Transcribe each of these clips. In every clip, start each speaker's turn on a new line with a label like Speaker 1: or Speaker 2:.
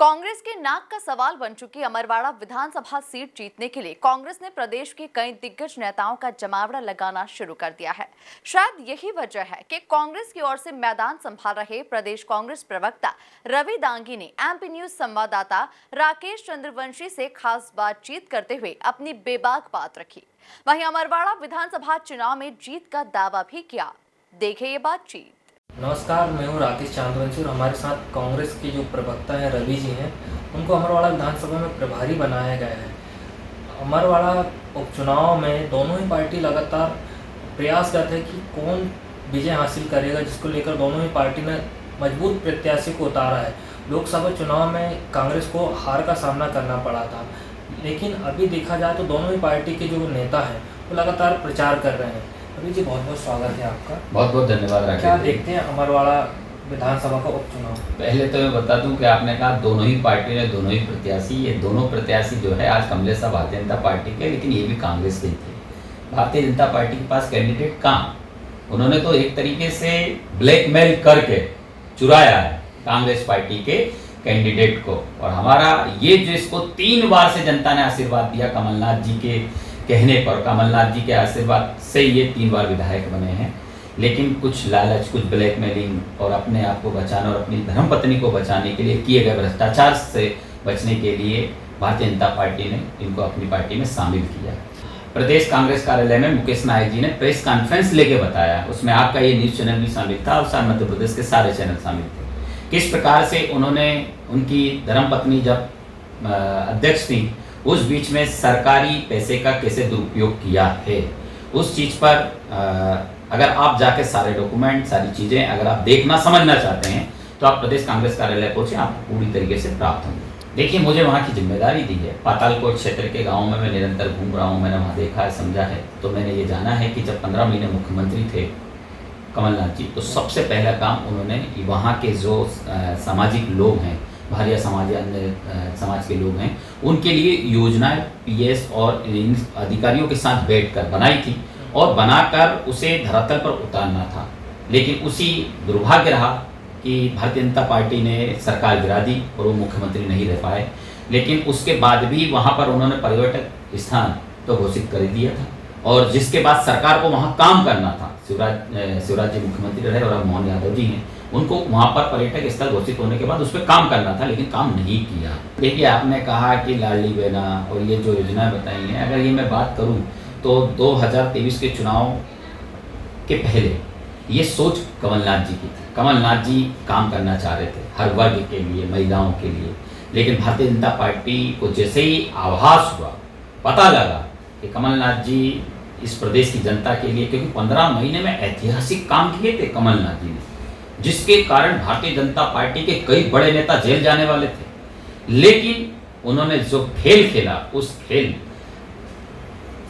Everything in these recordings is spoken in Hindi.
Speaker 1: कांग्रेस के नाक का सवाल बन चुकी अमरवाड़ा विधानसभा सीट जीतने के लिए कांग्रेस ने प्रदेश के कई दिग्गज नेताओं का जमावड़ा लगाना शुरू कर दिया है। शायद यही वजह है कि कांग्रेस की ओर से मैदान संभाल रहे प्रदेश कांग्रेस प्रवक्ता रवि दांगी ने एमपी न्यूज संवाददाता राकेश चंद्रवंशी से खास बातचीत करते हुए अपनी बेबाक बात रखी। वहीं अमरवाड़ा विधानसभा चुनाव में जीत का दावा भी किया। देखे ये बातचीत।
Speaker 2: नमस्कार, मैं हूं राकेश चंद्रवंशी और हमारे साथ कांग्रेस के जो प्रवक्ता हैं रवि जी हैं, उनको अमरवाड़ा विधानसभा में प्रभारी बनाया गया है। अमरवाड़ा उपचुनाव में दोनों ही पार्टी लगातार प्रयास करते हैं कि कौन विजय हासिल करेगा, जिसको लेकर दोनों ही पार्टी ने मजबूत प्रत्याशी को उतारा है। लोकसभा चुनाव में कांग्रेस को हार का सामना करना पड़ा था, लेकिन अभी देखा जाए तो दोनों ही पार्टी के जो नेता हैं वो लगातार प्रचार कर रहे हैं। रवि जी, बहुत बहुत स्वागत है आपका।
Speaker 3: बहुत बहुत धन्यवाद राकेश।
Speaker 2: क्या देखते हैं अमरवाड़ा विधानसभा का उपचुनाव?
Speaker 3: पहले तो मैं बता दूं कि आपने कहा दोनों ही पार्टी ने दोनों ही प्रत्याशी, ये दोनों प्रत्याशी जो है आज कमलेश साहब भारतीय जनता पार्टी के, लेकिन ये भी कांग्रेस के ही थे। भारतीय जनता पार्टी के पास कैंडिडेट कहाँ, उन्होंने तो एक तरीके से ब्लैकमेल करके चुराया है कांग्रेस पार्टी के कैंडिडेट को। और हमारा ये जो इसको 3 बार से जनता ने आशीर्वाद दिया कमलनाथ जी के कहने पर, कमलनाथ जी के आशीर्वाद से ये 3 बार विधायक बने हैं। लेकिन कुछ लालच, कुछ ब्लैकमेलिंग और अपने आप को बचाने और अपनी धर्मपत्नी को बचाने के लिए किए गए भ्रष्टाचार से बचने के लिए भारतीय जनता पार्टी ने इनको अपनी पार्टी में शामिल किया। प्रदेश कांग्रेस कार्यालय में मुकेश नायक जी ने प्रेस कॉन्फ्रेंस लेके बताया, उसमें आपका ये न्यूज़ चैनल भी शामिल था और सारे मध्य प्रदेश के सारे चैनल शामिल थे, किस प्रकार से उन्होंने उनकी धर्मपत्नी जब अध्यक्ष थी उस बीच में सरकारी पैसे का कैसे दुरुपयोग किया है। उस चीज़ पर अगर आप जाके सारे डॉक्यूमेंट, सारी चीज़ें अगर आप देखना समझना चाहते हैं तो आप प्रदेश कांग्रेस कार्यालय पहुँचे, आपको पूरी तरीके से प्राप्त होंगे। देखिए, मुझे वहाँ की जिम्मेदारी दी है। पातालकोट क्षेत्र के गाँव में मैं निरंतर घूम रहा हूँ, मैंने वहाँ देखा है, समझा है। तो मैंने ये जाना है कि जब 15 महीने मुख्यमंत्री थे कमलनाथ जी, तो सबसे पहला काम उन्होंने वहाँ के जो सामाजिक लोग हैं, भारिया समाज या अन्य समाज के लोग हैं, उनके लिए योजनाएं पीएस और इन अधिकारियों के साथ बैठकर बनाई थी और बनाकर उसे धरातल पर उतारना था। लेकिन उसी दुर्भाग्य रहा कि भारतीय जनता पार्टी ने सरकार गिरा दी और वो मुख्यमंत्री नहीं रह पाए। लेकिन उसके बाद भी वहाँ पर उन्होंने पर्यटक स्थान तो घोषित कर दिया था और जिसके बाद सरकार को वहाँ काम करना था। शिवराज जी मुख्यमंत्री रहे और अब मोहन यादव जी हैं, उनको वहाँ पर पर्यटक स्थल घोषित होने के बाद उस पर काम करना था, लेकिन काम नहीं किया। देखिए, आपने कहा कि लाडली बहना और ये जो योजनाएं बताई हैं, अगर ये मैं बात करूँ तो 2023 के चुनाव के पहले ये सोच कमलनाथ जी की थी। कमलनाथ जी काम करना चाह रहे थे हर वर्ग के लिए, महिलाओं के लिए। लेकिन भारतीय जनता पार्टी को जैसे ही आभास हुआ, पता लगा कि कमलनाथ जी इस प्रदेश की जनता के लिए, क्योंकि 15 महीने में ऐतिहासिक काम किए थे कमलनाथ जी ने, जिसके कारण भारतीय जनता पार्टी के कई बड़े नेता जेल जाने वाले थे। लेकिन उन्होंने जो खेल खेला, उस खेल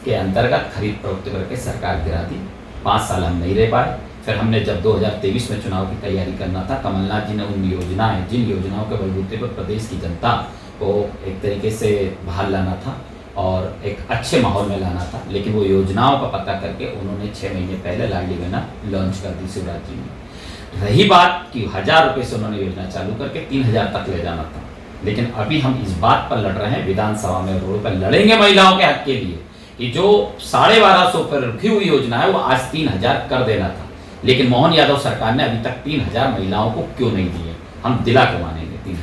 Speaker 3: के अंतर्गत खरीद फरोख्त करके सरकार गिरा दी। 5 साल हम नहीं रह पाए। फिर हमने जब 2023 में चुनाव की तैयारी करना था, कमलनाथ जी ने उन योजनाएं, जिन योजनाओं के बलबूते पर प्रदेश की जनता को एक तरीके से बहाल लाना था और एक अच्छे माहौल में लाना था, लेकिन वो योजनाओं का पता करके उन्होंने 6 महीने पहले लाडली बहना लॉन्च कर दी शिवराज जी ने। रही बात कि 1000 रुपये से उन्होंने योजना चालू करके 3000 तक ले जाना था। लेकिन अभी हम इस बात पर लड़ रहे हैं, विधानसभा में रोड पर लड़ेंगे महिलाओं के हक के लिए, कि जो 1250 पर रखी हुई योजना है वो आज 3000 कर देना था। लेकिन मोहन यादव सरकार ने अभी तक 3000 महिलाओं को क्यों नहीं दिए, हम दिला के माने।